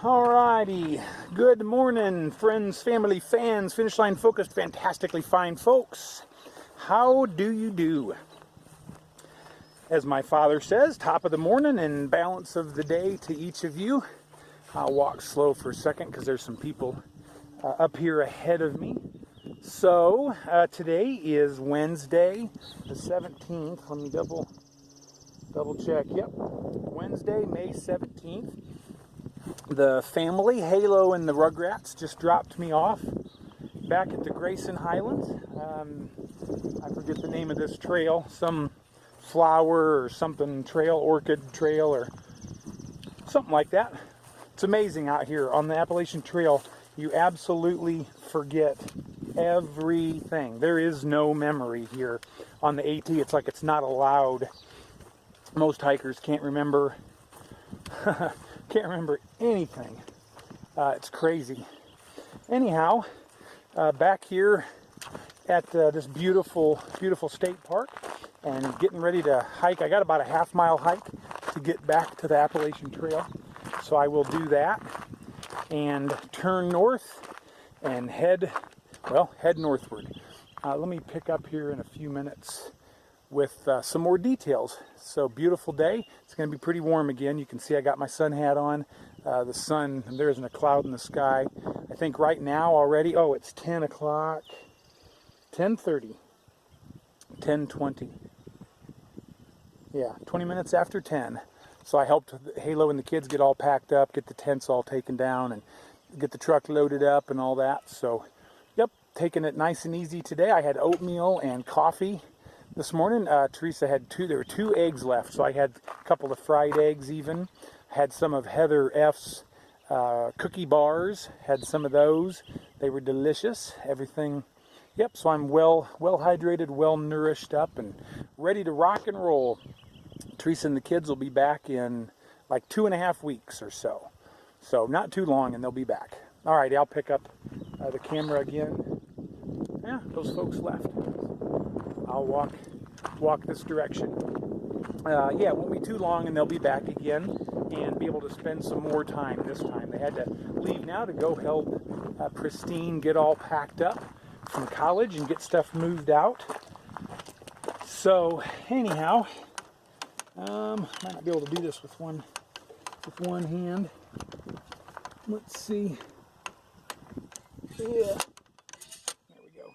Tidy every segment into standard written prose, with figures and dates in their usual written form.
Alrighty, good morning, friends, family, fans, finish line focused, fantastically fine folks. How do you do? As my father says, top of the morning and balance of the day to each of you. I'll walk slow for a second because there's some people up here ahead of me. So today is Wednesday, the 17th. Let me double check. Yep, Wednesday, May 17th. The family, Halo and the Rugrats, just dropped me off back at the Grayson Highlands. I forget the name of this trail, some flower or something trail, orchid trail or something like that. It's amazing out here on the Appalachian Trail. You absolutely forget everything. There is no memory here on the AT. It's like it's not allowed. Most hikers can't remember anything. It's crazy. Anyhow, back here at this beautiful state park and getting ready to hike. I got about a half-mile hike to get back to the Appalachian Trail. So I will do that and turn north and head northward. Let me pick up here in a few minutes with some more details. So beautiful day. It's going to be pretty warm again. You can see I got my sun hat on. The sun, there isn't a cloud in the sky. I think right now already, it's 10 o'clock, 10:30, 10:20. Yeah, 20 minutes after 10. So I helped Halo and the kids get all packed up, get the tents all taken down, and get the truck loaded up and all that. So, yep, taking it nice and easy today. I had oatmeal and coffee this morning. Teresa had there were 2 eggs left, so I had a couple of fried eggs even. Had some of Heather F's cookie bars, had some of those. They were delicious. Everything, yep, so I'm well hydrated, well nourished up, and ready to rock and roll. Teresa and the kids will be back in like 2.5 weeks or so. So not too long and they'll be back. All right, I'll pick up the camera again. Yeah, those folks left. I'll walk this direction. Yeah, it won't be too long and they'll be back again and be able to spend some more time this time. They had to leave now to go help Christine get all packed up from college and get stuff moved out. So anyhow, might not be able to do this with one hand. Let's see. Yeah. There we go.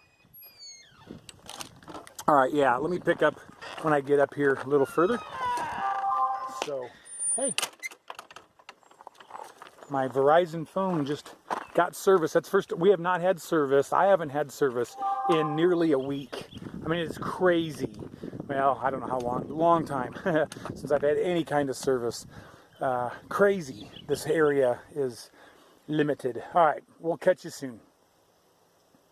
All right, yeah, let me pick up when I get up here a little further. So, hey. My Verizon phone just got service. That's first. We have not had service. I haven't had service in nearly a week. I mean, it's crazy. Well, I don't know how long time since I've had any kind of service. Crazy. This area is limited. All right, we'll catch you soon.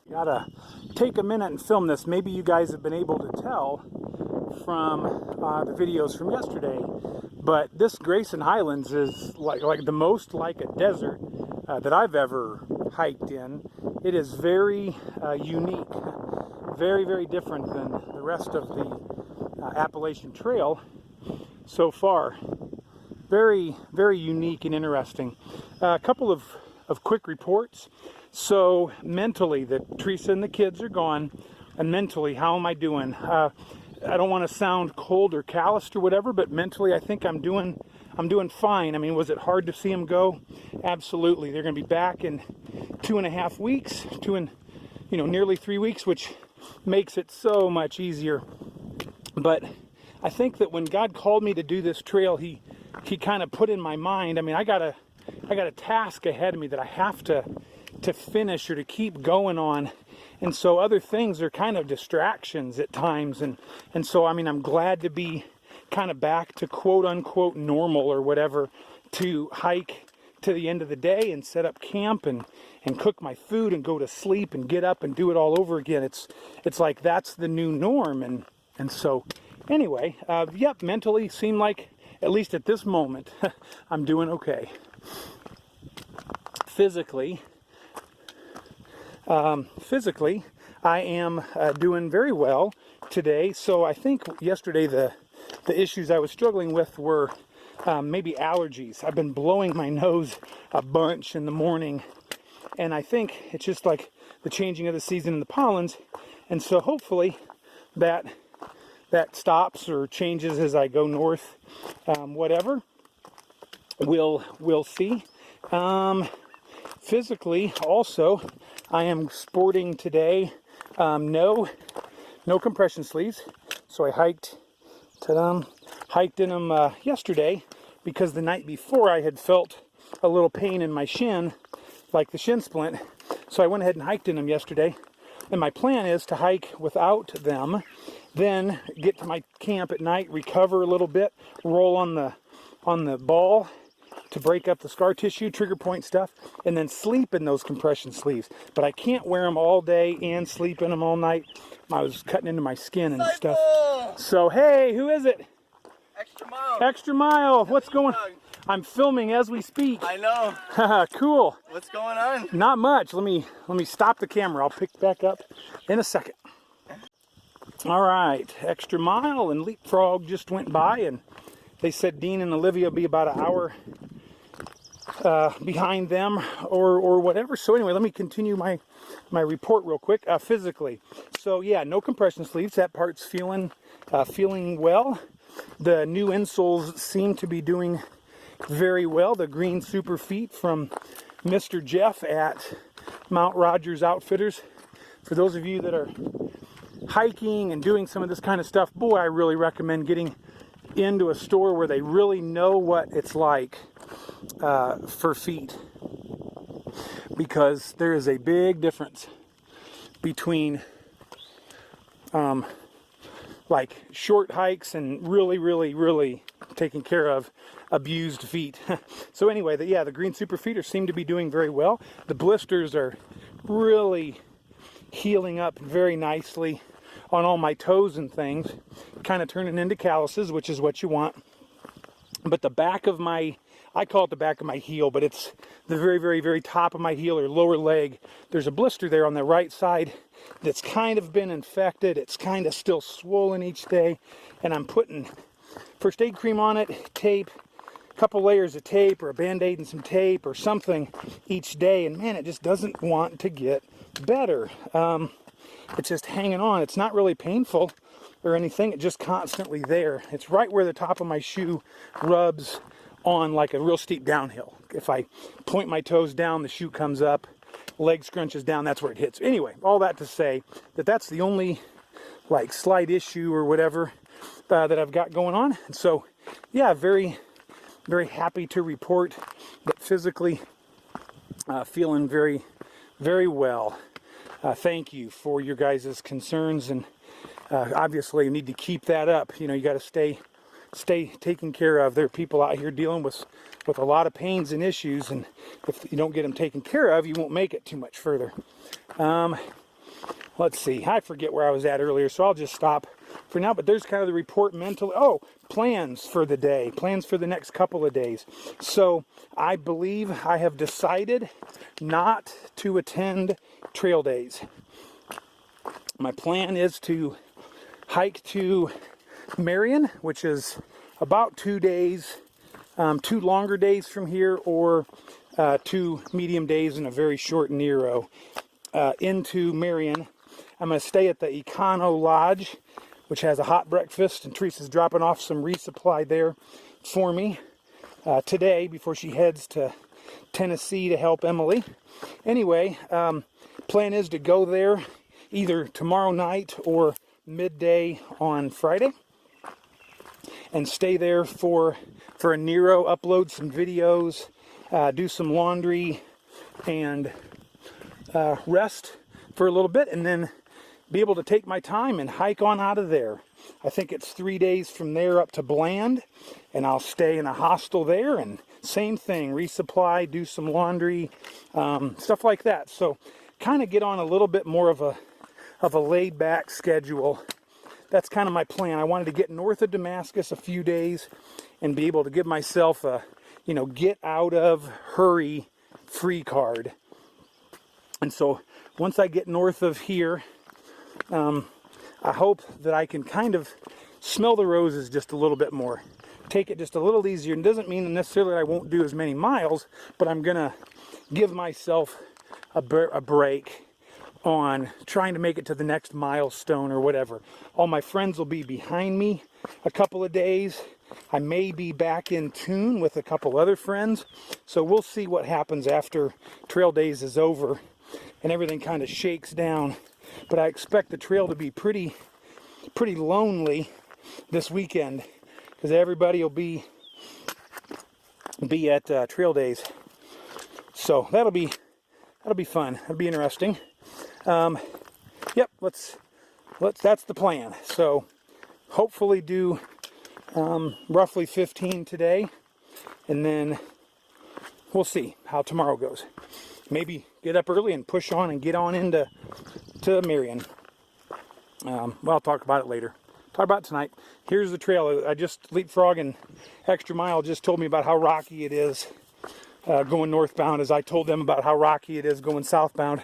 Gotta take a minute and film this. Maybe you guys have been able to tell from the videos from yesterday, but this Grayson Highlands is like the most like a desert that I've ever hiked in. It is very unique, very, very different than the rest of the Appalachian Trail so far. Very, very unique and interesting. A couple of quick reports. So mentally, Teresa and the kids are gone, and mentally, how am I doing? I don't want to sound cold or calloused or whatever, but mentally, I think I'm doing fine. I mean, was it hard to see them go? Absolutely. They're going to be back in 2.5 weeks, nearly 3 weeks, which makes it so much easier. But I think that when God called me to do this trail, He kind of put in my mind. I mean, I got a task ahead of me that I have to finish or to keep going on, and so other things are kind of distractions at times, and so I mean, I'm glad to be kind of back to quote unquote normal or whatever, to hike to the end of the day and set up camp and cook my food and go to sleep and get up and do it all over again. It's like that's the new norm, and so anyway, yep, mentally seem like, at least at this moment, I'm doing okay. Physically, I am doing very well today. So I think yesterday the issues I was struggling with were maybe allergies. I've been blowing my nose a bunch in the morning, and I think it's just like the changing of the season and the pollens. And so hopefully that stops or changes as I go north. Whatever, we'll see. Physically, also, I am sporting today no compression sleeves. So I hiked in them yesterday, because the night before I had felt a little pain in my shin, like the shin splint. So I went ahead and hiked in them yesterday. And my plan is to hike without them, then get to my camp at night, recover a little bit, roll on the ball to break up the scar tissue, trigger point stuff, and then sleep in those compression sleeves. But I can't wear them all day and sleep in them all night. I was cutting into my skin and stuff. So, hey, who is it? Extra Mile. Extra Mile. What's going on? I'm filming as we speak. I know. Cool. What's going on? Not much. Let me stop the camera. I'll pick back up in a second. All right, Extra Mile and Leapfrog just went by, and they said Dean and Olivia will be about an hour behind them or whatever. So anyway, let me continue my report real quick. Physically, so yeah, no compression sleeves. That part's feeling well. The new insoles seem to be doing very well. The green super feet from Mr. Jeff at Mount Rogers Outfitters. For those of you that are hiking and doing some of this kind of stuff, boy, I really recommend getting into a store where they really know what it's like for feet, because there is a big difference between like short hikes and really taking care of abused feet. So anyway, the green super feet seem to be doing very well. The blisters are really healing up very nicely on all my toes and things, kind of turning into calluses, which is what you want. But the back of I call it the back of my heel, but it's the very top of my heel or lower leg. There's a blister there on the right side that's kind of been infected. It's kind of still swollen each day, and I'm putting first aid cream on it, tape, a couple layers of tape or a Band-Aid and some tape or something each day, and man, it just doesn't want to get better. It's just hanging on. It's not really painful or anything. It's just constantly there. It's right where the top of my shoe rubs on like a real steep downhill. If I point my toes down, the shoe comes up, leg scrunches down, that's where it hits. Anyway, all that to say that that's the only like slight issue or whatever that I've got going on. And so, yeah, very happy to report that physically feeling very well. Thank you for your guys' concerns, and obviously you need to keep that up. You know, you got to stay taken care of. There are people out here dealing with a lot of pains and issues, and if you don't get them taken care of, you won't make it too much further. Let's see. I forget where I was at earlier, so I'll just stop for now. But there's kind of the report mentally. Oh, plans for the day, plans for the next couple of days. So I believe I have decided not to attend trail days. My plan is to hike to Marion, which is about 2 days, 2 longer days from here, or 2 medium days and a very short Nero into Marion. I'm going to stay at the Econo Lodge, which has a hot breakfast, and Teresa's dropping off some resupply there for me today before she heads to Tennessee to help Emily. Anyway, plan is to go there either tomorrow night or midday on Friday and stay there for a Nero, upload some videos, do some laundry, and rest for a little bit, and then be able to take my time and hike on out of there. I think it's 3 days from there up to Bland, and I'll stay in a hostel there, and same thing, resupply, do some laundry, stuff like that. So kind of get on a little bit more of a laid back schedule. That's kind of my plan. I wanted to get north of Damascus a few days and be able to give myself a, get out of hurry free card. And so once I get north of here, I hope that I can kind of smell the roses just a little bit more. take it just a little easier. It doesn't mean necessarily I won't do as many miles, but I'm gonna give myself a break on trying to make it to the next milestone or whatever. All my friends will be behind me a couple of days. I may be back in tune with a couple other friends, so we'll see what happens after trail days is over and everything kind of shakes down. But I expect the trail to be pretty lonely this weekend because everybody will be at trail days. So that'll be fun. That'll be interesting. Yep, let's that's the plan. So hopefully do roughly 15 today, and then we'll see how tomorrow goes. Maybe get up early and push on and get on into Marion. Well, I'll talk about it later. Talk about it tonight. Here's the trail. I just leapfrogging Extra Mile just told me about how rocky it is going northbound, as I told them about how rocky it is going southbound.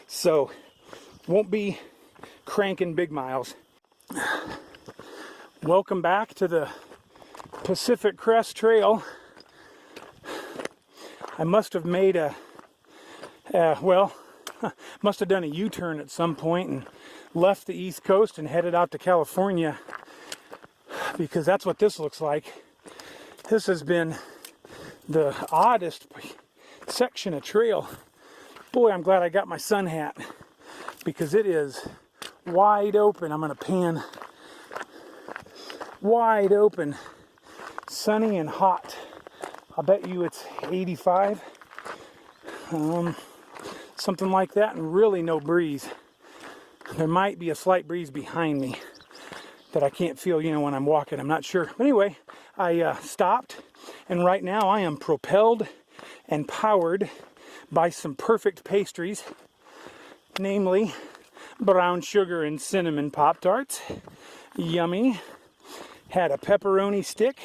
So won't be cranking big miles. Welcome back to the Pacific Crest Trail. I must have made must have done a U-turn at some point and left the East Coast and headed out to California, because that's what this looks like. This has been the oddest section of trail. Boy, I'm glad I got my sun hat, because it is wide open. I'm going to pan. Wide open, sunny and hot. I'll bet you it's 85, something like that, and really no breeze. There might be a slight breeze behind me that I can't feel, when I'm walking. I'm not sure. But anyway, I stopped, and right now I am propelled and powered by some perfect pastries, namely brown sugar and cinnamon Pop-Tarts. Yummy. Had a pepperoni stick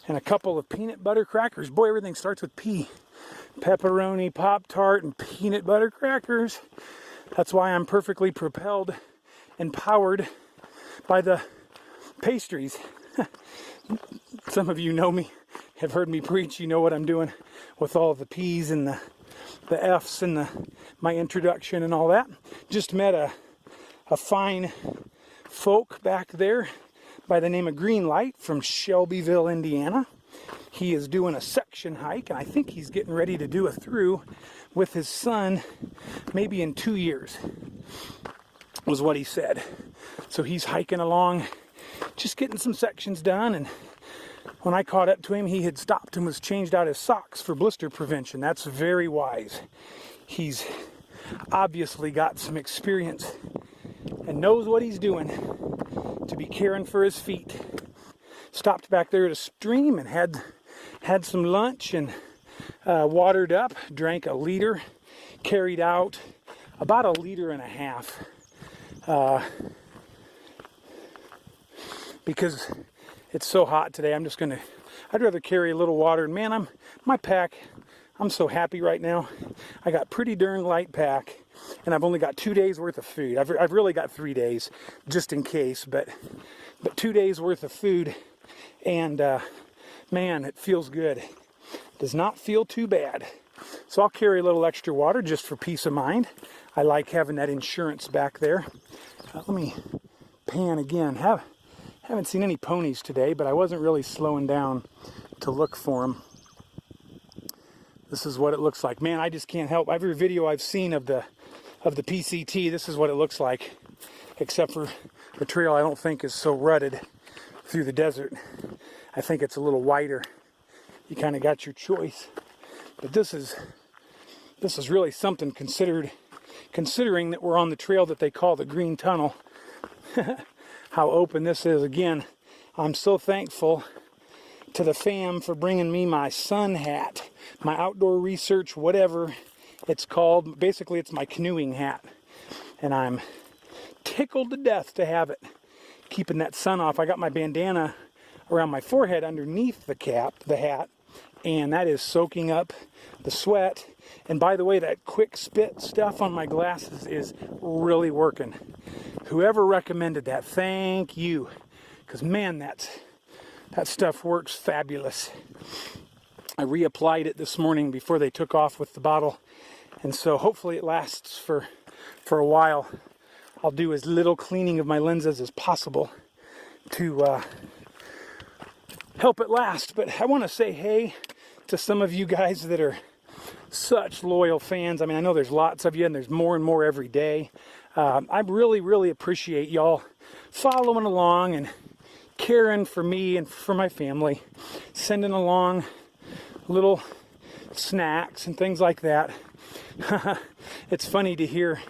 and a couple of peanut butter crackers. Boy, everything starts with P. Pepperoni, Pop-Tart, and peanut butter crackers. That's why I'm perfectly propelled and powered by the pastries. Some of you know me, have heard me preach. You know what I'm doing with all of the P's and the F's and my introduction and all that. Just met a fine folk back there by the name of Greenlight from Shelbyville, Indiana. He is doing a section hike, and I think he's getting ready to do a through with his son, maybe in 2 years, was what he said. So he's hiking along, just getting some sections done, and when I caught up to him, he had stopped and was changed out his socks for blister prevention. That's very wise. He's obviously got some experience and knows what he's doing to be caring for his feet. Stopped back there at a stream and had some lunch and watered up, drank a liter, carried out about 1.5 liters, because it's so hot today. I'd rather carry a little water. And man, my pack, I'm so happy right now. I got pretty darn light pack, and I've only got 2 days worth of food. I've really got 3 days just in case, but 2 days worth of food, and man, it feels good. Does not feel too bad. So I'll carry a little extra water just for peace of mind. I like having that insurance back there. Let me pan again. Haven't seen any ponies today, but I wasn't really slowing down to look for them. This is what it looks like. Man, I just can't help. Every video I've seen of the PCT, this is what it looks like. Except for the trail, I don't think is so rutted through the desert. I think it's a little wider. You kind of got your choice. But this is really something considering that we're on the trail that they call the Green Tunnel. How open this is. Again, I'm so thankful to the fam for bringing me my sun hat, my outdoor research, whatever it's called. Basically, it's my canoeing hat. And I'm tickled to death to have it, keeping that sun off. I got my bandana around my forehead underneath the hat, and that is soaking up the sweat. And by the way, that quick spit stuff on my glasses is really working. Whoever recommended that, thank you. Because man, That stuff works fabulous. I reapplied it this morning before they took off with the bottle, and so hopefully it lasts for a while. I'll do as little cleaning of my lenses as possible to help it last. But I want to say hey to some of you guys that are such loyal fans. I mean, I know there's lots of you, and there's more and more every day. I really appreciate y'all following along and caring for me and for my family, sending along little snacks and things like that. It's funny to hear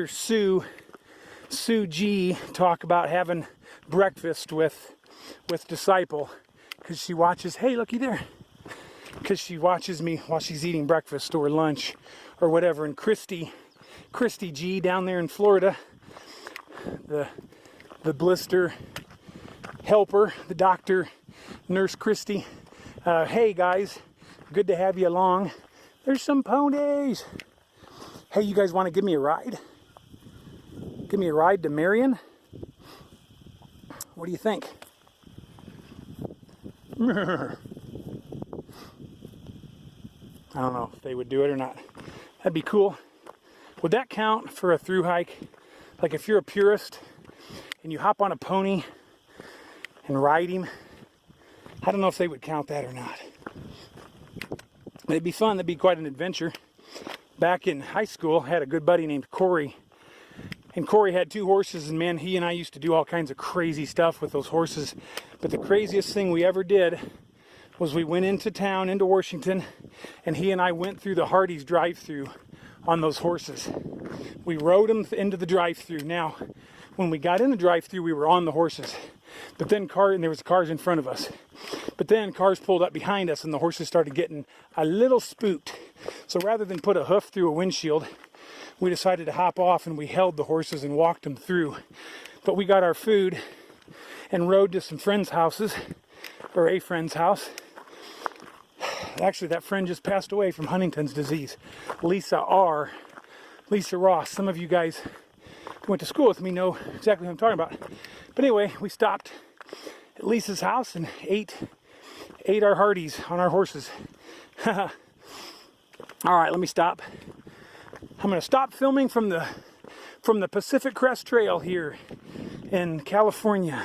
Sue G talk about having breakfast with Disciple, because she watches, hey, looky there, because she watches me while she's eating breakfast or lunch or whatever. And Christy G down there in Florida, the blister helper, the doctor, Nurse Christy. Hey guys, good to have you along. There's some ponies. Hey, you guys want to give me a ride? Give me a ride to Marion? What do you think? I don't know if they would do it or not. That'd be cool. Would that count for a through hike? Like if you're a purist and you hop on a pony and ride him, I don't know if they would count that or not. It'd be fun. That'd be quite an adventure. Back in high school, I had a good buddy named Corey. And Corey had 2 horses, and man, he and I used to do all kinds of crazy stuff with those horses. But the craziest thing we ever did was we went into town, into Washington, and he and I went through the Hardee's drive-thru on those horses. We rode them into the drive-thru. Now, when we got in the drive-thru, we were on the horses. But then there was cars in front of us. But then cars pulled up behind us, and the horses started getting a little spooked. So rather than put a hoof through a windshield, we decided to hop off, and we held the horses and walked them through. But we got our food and rode to some friends' houses, or a friend's house. Actually, that friend just passed away from Huntington's disease. Lisa Ross. Some of you guys who went to school with me know exactly what I'm talking about. But anyway, we stopped at Lisa's house and ate our Hardee's on our horses. All right, let me stop. I'm going to stop filming from the Pacific Crest Trail here in California.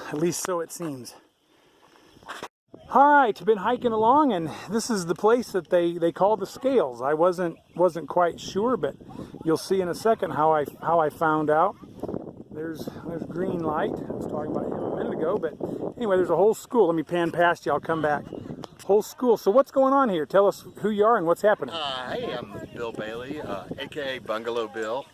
At least so it seems. All right, I've been hiking along, and this is the place that they call the Scales. I wasn't quite sure, but you'll see in a second how I found out. There's green light. I was talking about him a minute ago, but anyway, there's a whole school. Let me pan past you. I'll come back. Whole school. So what's going on here? Tell us who you are and what's happening. Hey, I'm Bill Bailey, aka Bungalow Bill.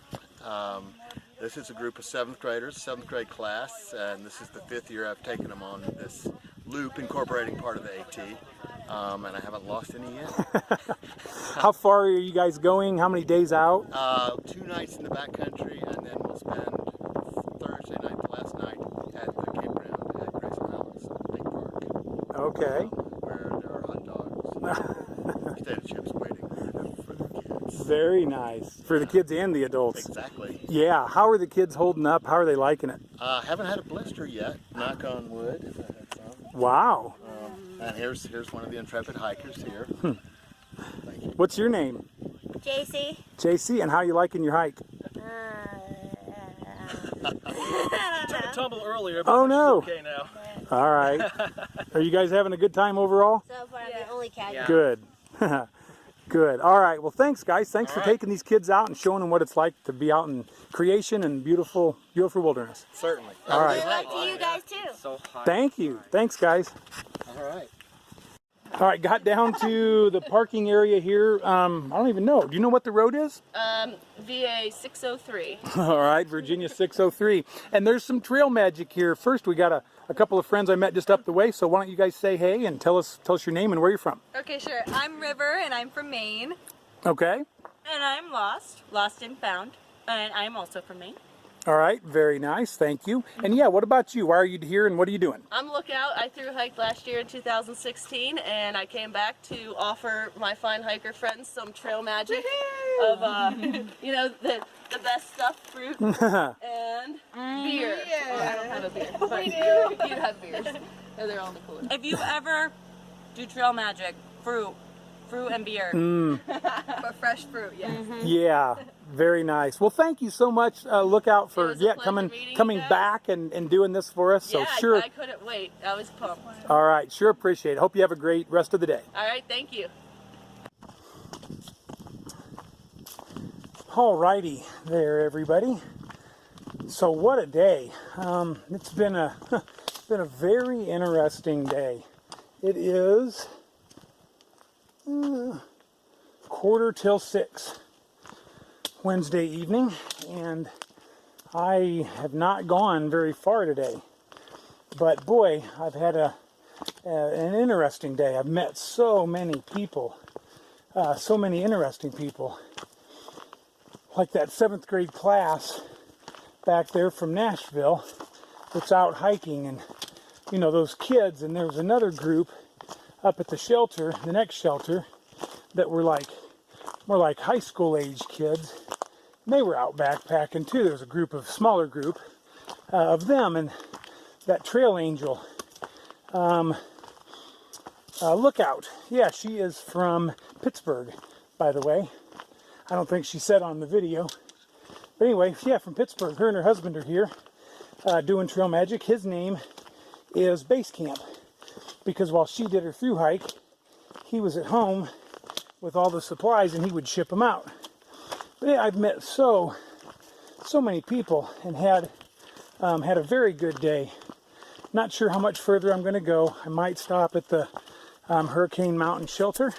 This is a group of 7th graders, 7th grade class, and this is the 5th year I've taken them on this loop incorporating part of the AT, and I haven't lost any yet. How far are you guys going? How many days out? 2 nights in the backcountry, and then we'll spend Thursday night, the last night, at the campground at Grayson Mountains State Park. Okay. Where there are hot dogs, potato chips waiting for the kids. Very nice. For the kids and the adults. Exactly. Yeah. How are the kids holding up? How are they liking it? Haven't had a blister yet, knock on wood. If I had some. Wow. And here's one of the intrepid hikers here. Thank you. What's your name? JC. JC, and how are you liking your hike? Took a tumble earlier, but Oh no. okay now. All right. Are you guys having a good time overall? So far, I'm the only cat. Yeah. Good. Good. All right. Well, thanks, guys. Thanks for All right. taking these kids out and showing them what it's like to be out in creation and beautiful wilderness. Certainly. All right. Good luck to you guys too. So high. Thank you. Thanks, guys. All right. All right. Got down to the parking area here. I don't even know. Do you know what the road is? VA 603. All right. Virginia 603. And there's some trail magic here. First, we got a couple of friends I met just up the way. So why don't you guys say hey and tell us your name and where you're from? Okay, sure. I'm River, and I'm from Maine. Okay. And I'm Lost and Found, and I'm also from Maine. All right. Very nice. Thank you. And yeah, what about you? Why are you here and what are you doing? I'm Lookout. I thru hiked last year in 2016, and I came back to offer my fine hiker friends some trail magic of, you know, the best stuff, fruit, and Beer. Oh, I don't have a beer. But you have beers. Oh, they're all in the cooler. If you ever do trail magic, fruit and beer. But fresh fruit, yes. Yeah, very nice. Well, thank you so much. Look out for It was a pleasure coming meeting you coming guys. back and doing this for us. So Yeah, sure. I couldn't wait. I was pumped. All right, sure appreciate it. Hope you have a great rest of the day. All right, thank you. All righty there, everybody. So what a day. It's been a been a very interesting day. It is 5:45 Wednesday evening, and I have not gone very far today. But boy, I've had an interesting day. I've met so many people, so many interesting people. Like that 7th grade class back there from Nashville that's out hiking, and you know, those kids. And there was another group up at the shelter, the next shelter, that were like more like high school age kids. And they were out backpacking too. There was a smaller group of them, and that trail angel, Lookout. Yeah, she is from Pittsburgh, by the way. I don't think she said on the video. But anyway, yeah, from Pittsburgh. Her and her husband are here doing trail magic. His name is Base Camp, because while she did her through hike, he was at home with all the supplies and he would ship them out. But yeah, I've met so many people and had a very good day. Not sure how much further I'm going to go. I might stop at the Hurricane Mountain Shelter